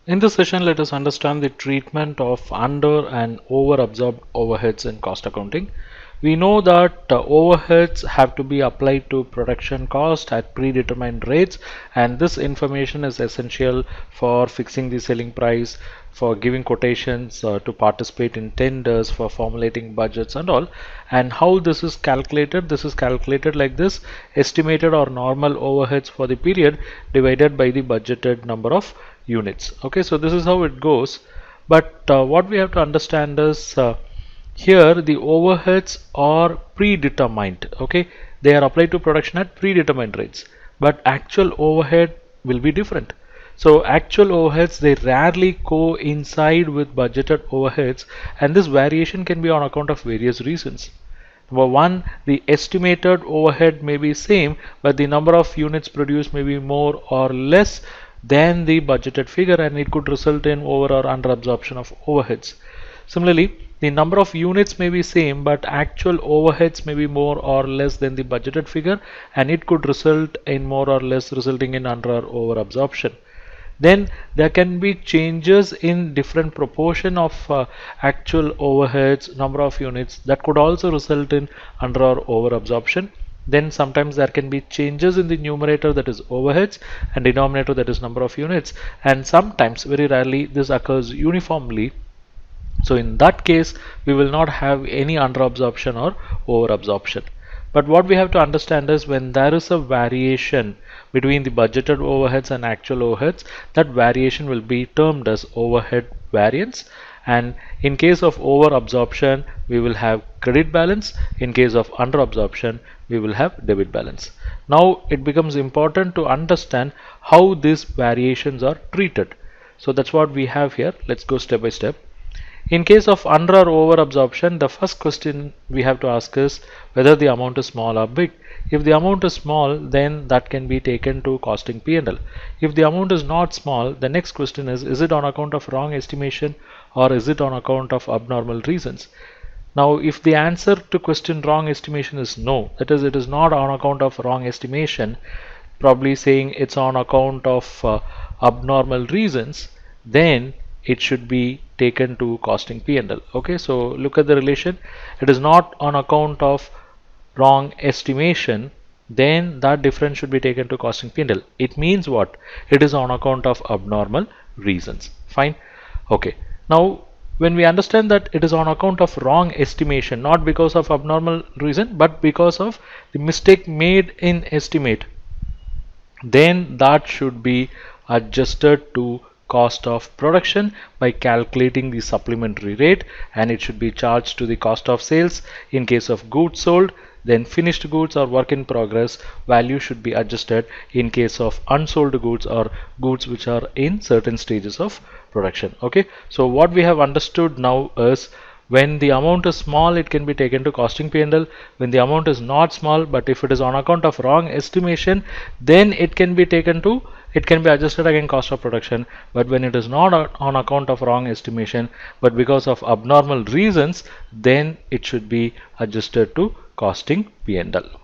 In this session, let us understand the treatment of under and over absorbed overheads in cost accounting. We know that overheads have to be applied to production cost at predetermined rates, and this information is essential for fixing the selling price, for giving quotations, to participate in tenders, for formulating budgets and all. And how this is calculated? This is calculated like this: estimated or normal overheads for the period divided by the budgeted number of units. Okay, so this is how it goes. But what we have to understand is, here the overheads are predetermined. Okay, they are applied to production at predetermined rates, but actual overhead will be different. So actual overheads, they rarely coincide with budgeted overheads, and this variation can be on account of various reasons. Number one, the estimated overhead may be same, but the number of units produced may be more or less than the budgeted figure, and it could result in over or under absorption of overheads. Similarly, the number of units may be same, but actual overheads may be more or less than the budgeted figure, and it could result in more or less resulting in under or over absorption. Then there can be changes in different proportion of actual overheads, number of units, that could also result in under or over absorption. Then sometimes there can be changes in the numerator, that is overheads, and denominator, that is number of units, and sometimes, very rarely, this occurs uniformly. So in that case, we will not have any under absorption or over absorption. But what we have to understand is, when there is a variation between the budgeted overheads and actual overheads, that variation will be termed as overhead variance. And in case of over absorption, we will have credit balance. In case of under absorption, we will have debit balance. Now it becomes important to understand how these variations are treated. So that's what we have here. Let's go step by step. In case of under or over absorption, the first question we have to ask is whether the amount is small or big. If the amount is small, then that can be taken to costing P&L. If the amount is not small, the next question is it on account of wrong estimation or is it on account of abnormal reasons? Now, if the answer to question wrong estimation is no, that is, it is not on account of wrong estimation, probably saying it's on account of abnormal reasons, then it should be taken to costing P&L. Okay, so look at the relation. It is not on account of wrong estimation, then that difference should be taken to costing P&L. It means what? It is on account of abnormal reasons. Fine. Okay, now when we understand that it is on account of wrong estimation, not because of abnormal reason, but because of the mistake made in estimate, then that should be adjusted to cost of production by calculating the supplementary rate, and it should be charged to the cost of sales. In case of goods sold, then finished goods or work in progress value should be adjusted in case of unsold goods or goods which are in certain stages of production. Okay, so what we have understood now is, when the amount is small, it can be taken to costing P&L. When the amount is not small, but if it is on account of wrong estimation, then it can be adjusted against cost of production. But when it is not on account of wrong estimation, but because of abnormal reasons, then it should be adjusted to costing P&L.